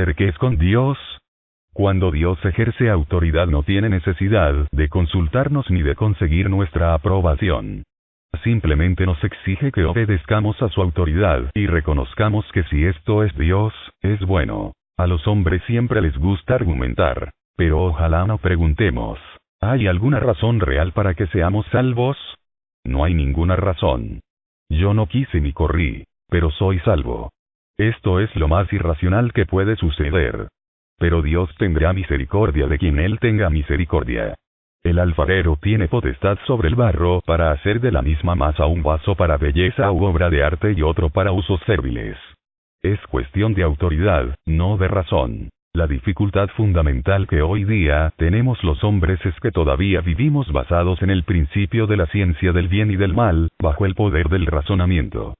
terquez con Dios? Cuando Dios ejerce autoridad no tiene necesidad de consultarnos ni de conseguir nuestra aprobación. Simplemente nos exige que obedezcamos a su autoridad y reconozcamos que si esto es Dios, es bueno. A los hombres siempre les gusta argumentar, pero ojalá no preguntemos, ¿hay alguna razón real para que seamos salvos? No hay ninguna razón. Yo no quise ni corrí, pero soy salvo. Esto es lo más irracional que puede suceder. Pero Dios tendrá misericordia de quien Él tenga misericordia. El alfarero tiene potestad sobre el barro para hacer de la misma masa un vaso para belleza u obra de arte y otro para usos serviles. Es cuestión de autoridad, no de razón. La dificultad fundamental que hoy día tenemos los hombres es que todavía vivimos basados en el principio de la ciencia del bien y del mal, bajo el poder del razonamiento.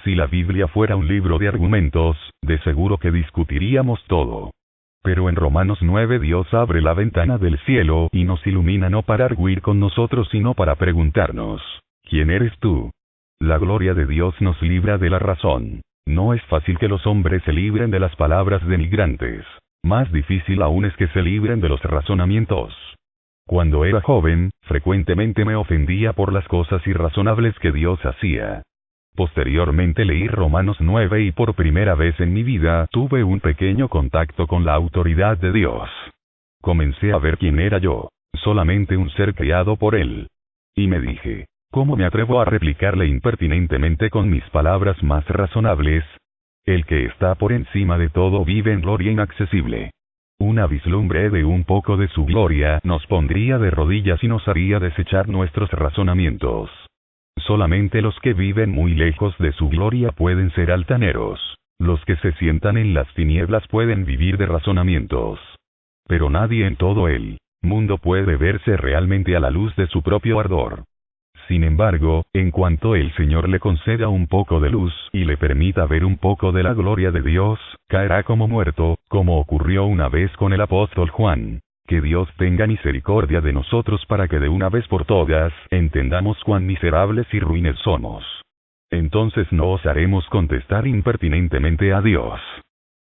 Si la Biblia fuera un libro de argumentos, de seguro que discutiríamos todo. Pero en Romanos 9 Dios abre la ventana del cielo y nos ilumina no para arguir con nosotros sino para preguntarnos, ¿quién eres tú? La gloria de Dios nos libra de la razón. No es fácil que los hombres se libren de las palabras denigrantes. Más difícil aún es que se libren de los razonamientos. Cuando era joven, frecuentemente me ofendía por las cosas irrazonables que Dios hacía. Posteriormente leí Romanos 9 y por primera vez en mi vida tuve un pequeño contacto con la autoridad de Dios. Comencé a ver quién era yo, solamente un ser creado por Él. Y me dije, ¿cómo me atrevo a replicarle impertinentemente con mis palabras más razonables? El que está por encima de todo vive en gloria inaccesible. Una vislumbre de un poco de su gloria nos pondría de rodillas y nos haría desechar nuestros razonamientos. Solamente los que viven muy lejos de su gloria pueden ser altaneros. Los que se sientan en las tinieblas pueden vivir de razonamientos. Pero nadie en todo el mundo puede verse realmente a la luz de su propio ardor. Sin embargo, en cuanto el Señor le conceda un poco de luz y le permita ver un poco de la gloria de Dios, caerá como muerto, como ocurrió una vez con el apóstol Juan. Que Dios tenga misericordia de nosotros para que de una vez por todas, entendamos cuán miserables y ruines somos. Entonces no osaremos contestar impertinentemente a Dios.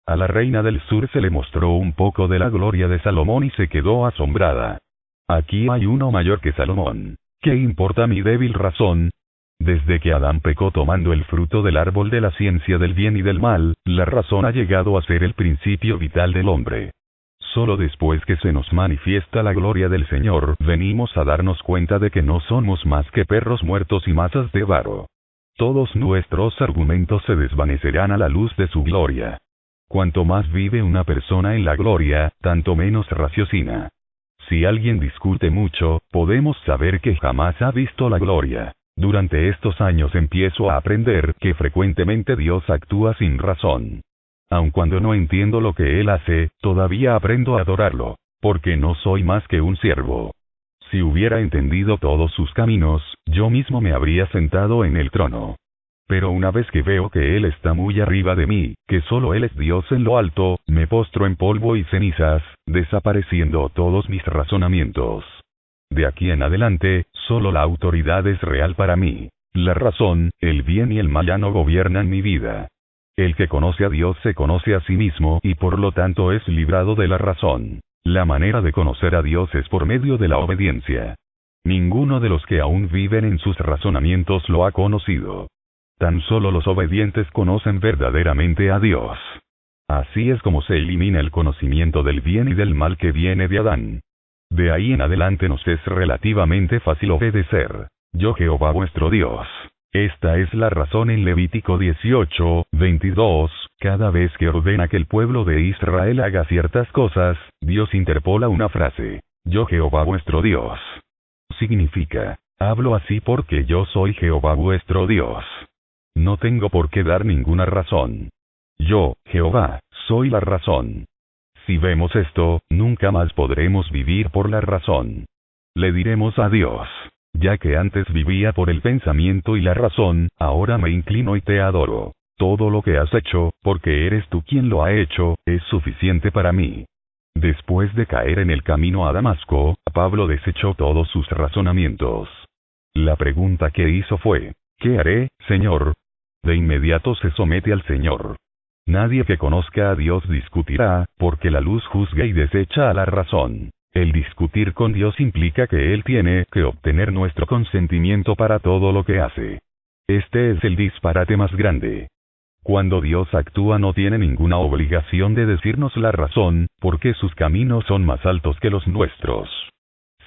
A la reina del sur se le mostró un poco de la gloria de Salomón y se quedó asombrada. Aquí hay uno mayor que Salomón. ¿Qué importa mi débil razón? Desde que Adán pecó tomando el fruto del árbol de la ciencia del bien y del mal, la razón ha llegado a ser el principio vital del hombre. Solo después que se nos manifiesta la gloria del Señor, venimos a darnos cuenta de que no somos más que perros muertos y masas de barro. Todos nuestros argumentos se desvanecerán a la luz de su gloria. Cuanto más vive una persona en la gloria, tanto menos raciocina. Si alguien discute mucho, podemos saber que jamás ha visto la gloria. Durante estos años empiezo a aprender que frecuentemente Dios actúa sin razón. Aun cuando no entiendo lo que Él hace, todavía aprendo a adorarlo, porque no soy más que un siervo. Si hubiera entendido todos sus caminos, yo mismo me habría sentado en el trono. Pero una vez que veo que Él está muy arriba de mí, que solo Él es Dios en lo alto, me postro en polvo y cenizas, desapareciendo todos mis razonamientos. De aquí en adelante, solo la autoridad es real para mí. La razón, el bien y el mal ya no gobiernan mi vida. El que conoce a Dios se conoce a sí mismo y por lo tanto es librado de la razón. La manera de conocer a Dios es por medio de la obediencia. Ninguno de los que aún viven en sus razonamientos lo ha conocido. Tan solo los obedientes conocen verdaderamente a Dios. Así es como se elimina el conocimiento del bien y del mal que viene de Adán. De ahí en adelante nos es relativamente fácil obedecer. Yo Jehová vuestro Dios. Esta es la razón en Levítico 18:22, cada vez que ordena que el pueblo de Israel haga ciertas cosas, Dios interpola una frase. Yo Jehová vuestro Dios. Significa, hablo así porque yo soy Jehová vuestro Dios. No tengo por qué dar ninguna razón. Yo, Jehová, soy la razón. Si vemos esto, nunca más podremos vivir por la razón. Le diremos a Dios. Ya que antes vivía por el pensamiento y la razón, ahora me inclino y te adoro. Todo lo que has hecho, porque eres tú quien lo ha hecho, es suficiente para mí. Después de caer en el camino a Damasco, Pablo desechó todos sus razonamientos. La pregunta que hizo fue, ¿qué haré, Señor? De inmediato se somete al Señor. Nadie que conozca a Dios discutirá, porque la luz juzga y desecha a la razón. El discutir con Dios implica que Él tiene que obtener nuestro consentimiento para todo lo que hace. Este es el disparate más grande. Cuando Dios actúa no tiene ninguna obligación de decirnos la razón, porque sus caminos son más altos que los nuestros.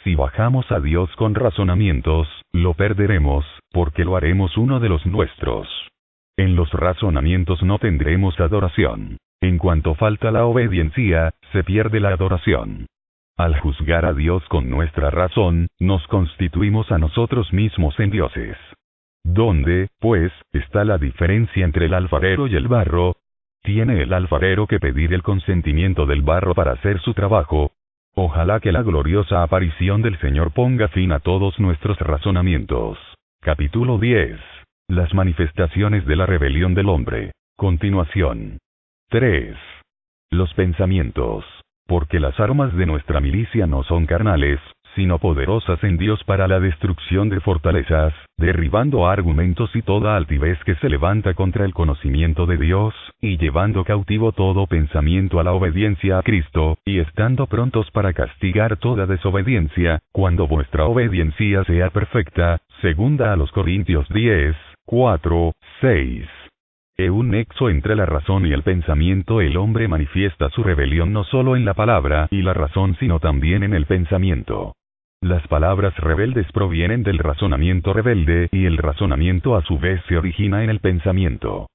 Si bajamos a Dios con razonamientos, lo perderemos, porque lo haremos uno de los nuestros. En los razonamientos no tendremos adoración. En cuanto falta la obediencia, se pierde la adoración. Al juzgar a Dios con nuestra razón, nos constituimos a nosotros mismos en dioses. ¿Dónde, pues, está la diferencia entre el alfarero y el barro? ¿Tiene el alfarero que pedir el consentimiento del barro para hacer su trabajo? Ojalá que la gloriosa aparición del Señor ponga fin a todos nuestros razonamientos. Capítulo 10. Las manifestaciones de la rebelión del hombre. Continuación. 3. Los pensamientos. Porque las armas de nuestra milicia no son carnales, sino poderosas en Dios para la destrucción de fortalezas, derribando argumentos y toda altivez que se levanta contra el conocimiento de Dios, y llevando cautivo todo pensamiento a la obediencia a Cristo, y estando prontos para castigar toda desobediencia, cuando vuestra obediencia sea perfecta. Segunda a los Corintios 10, 4, 6. En un nexo entre la razón y el pensamiento el hombre manifiesta su rebelión no solo en la palabra y la razón sino también en el pensamiento. Las palabras rebeldes provienen del razonamiento rebelde y el razonamiento a su vez se origina en el pensamiento.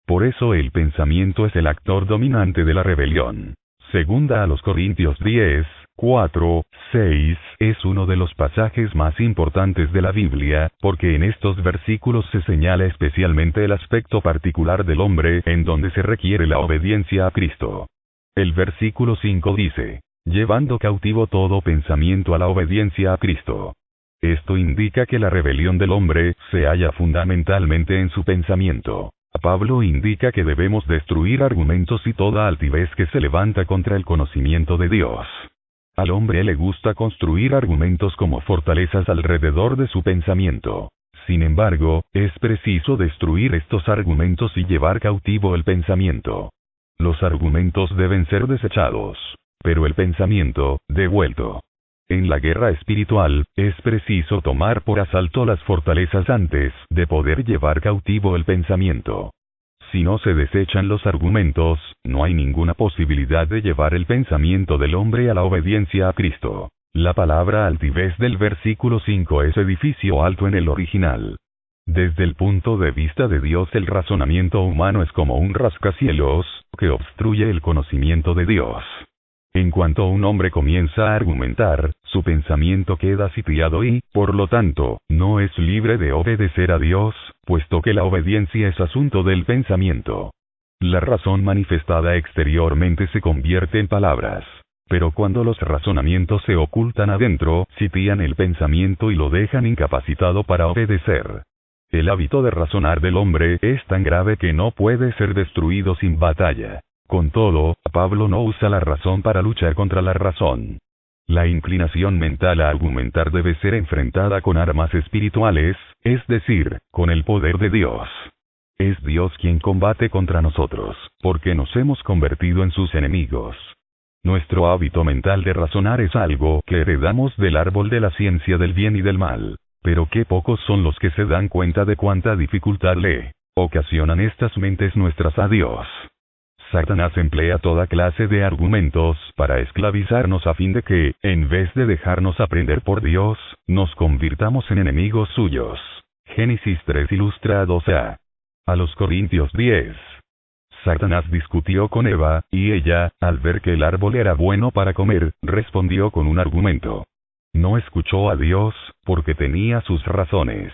Por eso el pensamiento es el actor dominante de la rebelión. Segunda a los Corintios 10, 4, 6, es uno de los pasajes más importantes de la Biblia, porque en estos versículos se señala especialmente el aspecto particular del hombre en donde se requiere la obediencia a Cristo. El versículo 5 dice, llevando cautivo todo pensamiento a la obediencia a Cristo. Esto indica que la rebelión del hombre se halla fundamentalmente en su pensamiento. Pablo indica que debemos destruir argumentos y toda altivez que se levanta contra el conocimiento de Dios. Al hombre le gusta construir argumentos como fortalezas alrededor de su pensamiento. Sin embargo, es preciso destruir estos argumentos y llevar cautivo el pensamiento. Los argumentos deben ser desechados, pero el pensamiento, devuelto. En la guerra espiritual, es preciso tomar por asalto las fortalezas antes de poder llevar cautivo el pensamiento. Si no se desechan los argumentos, no hay ninguna posibilidad de llevar el pensamiento del hombre a la obediencia a Cristo. La palabra altivez del versículo 5 es edificio alto en el original. Desde el punto de vista de Dios el razonamiento humano es como un rascacielos, que obstruye el conocimiento de Dios. En cuanto un hombre comienza a argumentar, su pensamiento queda sitiado y, por lo tanto, no es libre de obedecer a Dios, puesto que la obediencia es asunto del pensamiento. La razón manifestada exteriormente se convierte en palabras. Pero cuando los razonamientos se ocultan adentro, sitian el pensamiento y lo dejan incapacitado para obedecer. El hábito de razonar del hombre es tan grave que no puede ser destruido sin batalla. Con todo, Pablo no usa la razón para luchar contra la razón. La inclinación mental a argumentar debe ser enfrentada con armas espirituales, es decir, con el poder de Dios. Es Dios quien combate contra nosotros, porque nos hemos convertido en sus enemigos. Nuestro hábito mental de razonar es algo que heredamos del árbol de la ciencia del bien y del mal, pero qué pocos son los que se dan cuenta de cuánta dificultad le ocasionan estas mentes nuestras a Dios. Satanás emplea toda clase de argumentos para esclavizarnos a fin de que, en vez de dejarnos aprender por Dios, nos convirtamos en enemigos suyos. Génesis 3 ilustra a 12a. A los Corintios 10. Satanás discutió con Eva, y ella, al ver que el árbol era bueno para comer, respondió con un argumento. No escuchó a Dios, porque tenía sus razones.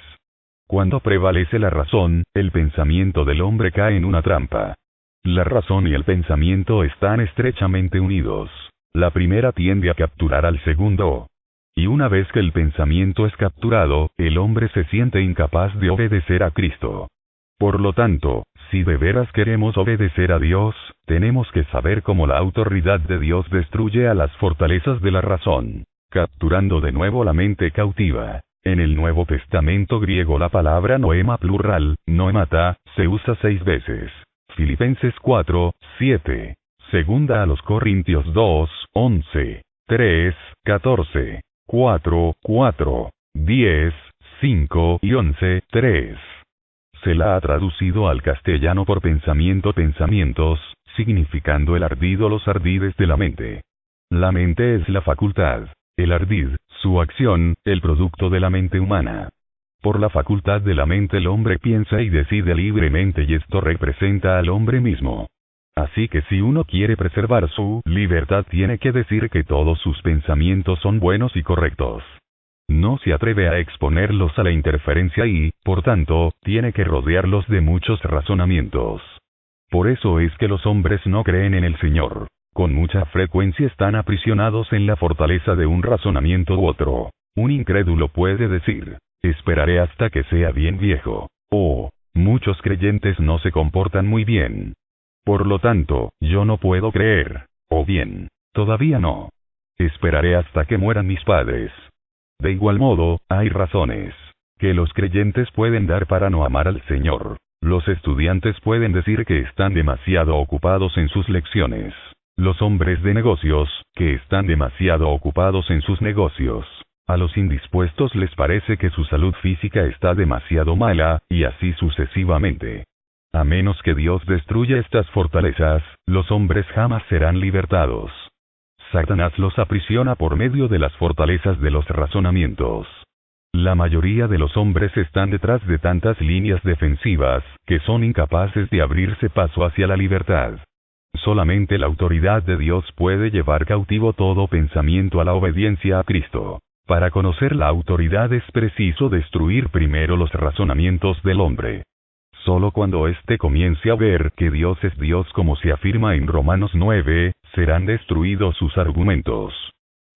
Cuando prevalece la razón, el pensamiento del hombre cae en una trampa. La razón y el pensamiento están estrechamente unidos. La primera tiende a capturar al segundo. Y una vez que el pensamiento es capturado, el hombre se siente incapaz de obedecer a Cristo. Por lo tanto, si de veras queremos obedecer a Dios, tenemos que saber cómo la autoridad de Dios destruye a las fortalezas de la razón, capturando de nuevo la mente cautiva. En el Nuevo Testamento griego la palabra noema plural, noemata, se usa 6 veces. Filipenses 4, 7. Segunda a los Corintios 2, 11. 3, 14. 4, 4. 10, 5 y 11, 3. Se la ha traducido al castellano por pensamientos, significando el ardido, los ardides de la mente. La mente es la facultad, el ardid, su acción, el producto de la mente humana. Por la facultad de la mente el hombre piensa y decide libremente y esto representa al hombre mismo. Así que si uno quiere preservar su libertad tiene que decir que todos sus pensamientos son buenos y correctos. No se atreve a exponerlos a la interferencia y, por tanto, tiene que rodearlos de muchos razonamientos. Por eso es que los hombres no creen en el Señor. Con mucha frecuencia están aprisionados en la fortaleza de un razonamiento u otro. Un incrédulo puede decir, esperaré hasta que sea bien viejo. O, muchos creyentes no se comportan muy bien. Por lo tanto, yo no puedo creer. O bien, todavía no. Esperaré hasta que mueran mis padres. De igual modo, hay razones que los creyentes pueden dar para no amar al Señor. Los estudiantes pueden decir que están demasiado ocupados en sus lecciones. Los hombres de negocios, que están demasiado ocupados en sus negocios. A los indispuestos les parece que su salud física está demasiado mala, y así sucesivamente. A menos que Dios destruya estas fortalezas, los hombres jamás serán libertados. Satanás los aprisiona por medio de las fortalezas de los razonamientos. La mayoría de los hombres están detrás de tantas líneas defensivas, que son incapaces de abrirse paso hacia la libertad. Solamente la autoridad de Dios puede llevar cautivo todo pensamiento a la obediencia a Cristo. Para conocer la autoridad es preciso destruir primero los razonamientos del hombre. Solo cuando éste comience a ver que Dios es Dios como se afirma en Romanos 9, serán destruidos sus argumentos.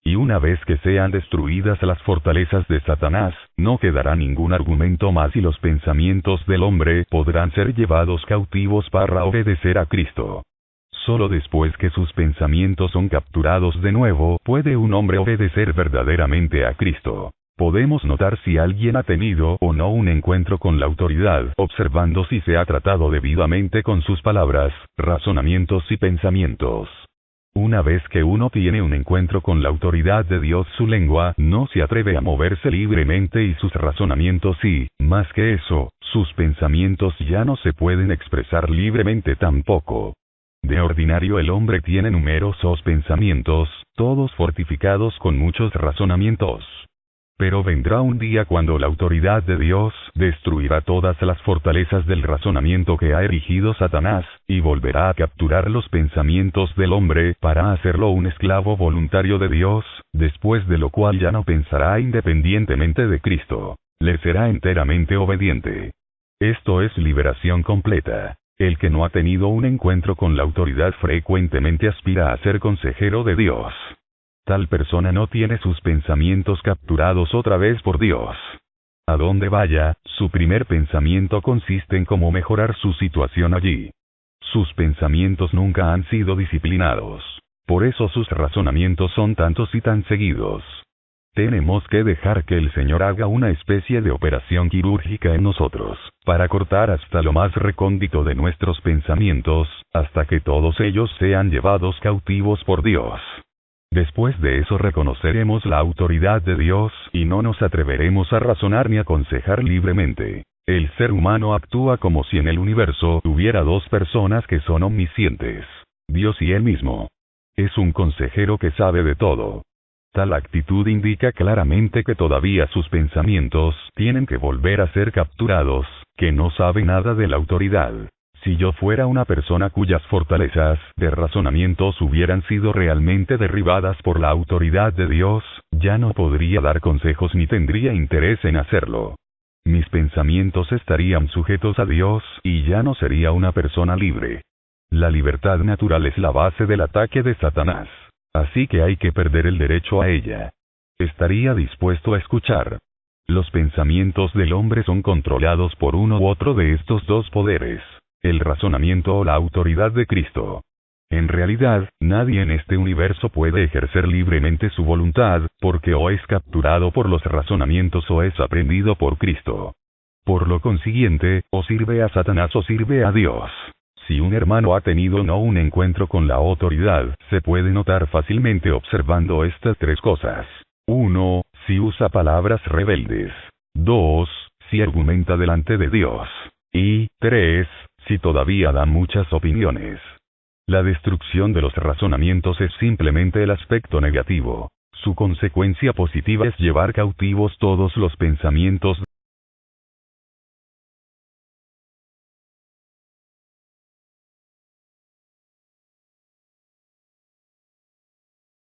Y una vez que sean destruidas las fortalezas de Satanás, no quedará ningún argumento más y los pensamientos del hombre podrán ser llevados cautivos para obedecer a Cristo. Solo después que sus pensamientos son capturados de nuevo puede un hombre obedecer verdaderamente a Cristo. Podemos notar si alguien ha tenido o no un encuentro con la autoridad, observando si se ha tratado debidamente con sus palabras, razonamientos y pensamientos. Una vez que uno tiene un encuentro con la autoridad de Dios, su lengua no se atreve a moverse libremente y sus razonamientos y, más que eso, sus pensamientos ya no se pueden expresar libremente tampoco. De ordinario el hombre tiene numerosos pensamientos, todos fortificados con muchos razonamientos. Pero vendrá un día cuando la autoridad de Dios destruirá todas las fortalezas del razonamiento que ha erigido Satanás, y volverá a capturar los pensamientos del hombre para hacerlo un esclavo voluntario de Dios, después de lo cual ya no pensará independientemente de Cristo. Le será enteramente obediente. Esto es liberación completa. El que no ha tenido un encuentro con la autoridad frecuentemente aspira a ser consejero de Dios. Tal persona no tiene sus pensamientos capturados otra vez por Dios. A donde vaya, su primer pensamiento consiste en cómo mejorar su situación allí. Sus pensamientos nunca han sido disciplinados. Por eso sus razonamientos son tantos y tan seguidos. Tenemos que dejar que el Señor haga una especie de operación quirúrgica en nosotros, para cortar hasta lo más recóndito de nuestros pensamientos, hasta que todos ellos sean llevados cautivos por Dios. Después de eso reconoceremos la autoridad de Dios y no nos atreveremos a razonar ni aconsejar libremente. El ser humano actúa como si en el universo hubiera dos personas que son omniscientes, Dios y él mismo. Es un consejero que sabe de todo. Tal actitud indica claramente que todavía sus pensamientos tienen que volver a ser capturados, que no sabe nada de la autoridad. Si yo fuera una persona cuyas fortalezas de razonamientos hubieran sido realmente derribadas por la autoridad de Dios, ya no podría dar consejos ni tendría interés en hacerlo. Mis pensamientos estarían sujetos a Dios y ya no sería una persona libre. La libertad natural es la base del ataque de Satanás. Así que hay que perder el derecho a ella. Estaría dispuesto a escuchar. Los pensamientos del hombre son controlados por uno u otro de estos dos poderes. El razonamiento o la autoridad de Cristo. En realidad, nadie en este universo puede ejercer libremente su voluntad, porque o es capturado por los razonamientos o es aprendido por Cristo. Por lo consiguiente, o sirve a Satanás o sirve a Dios. Si un hermano ha tenido o no un encuentro con la autoridad, se puede notar fácilmente observando estas tres cosas. 1. Si usa palabras rebeldes. 2. Si argumenta delante de Dios. Y 3. Si todavía da muchas opiniones. La destrucción de los razonamientos es simplemente el aspecto negativo. Su consecuencia positiva es llevar cautivos todos los pensamientos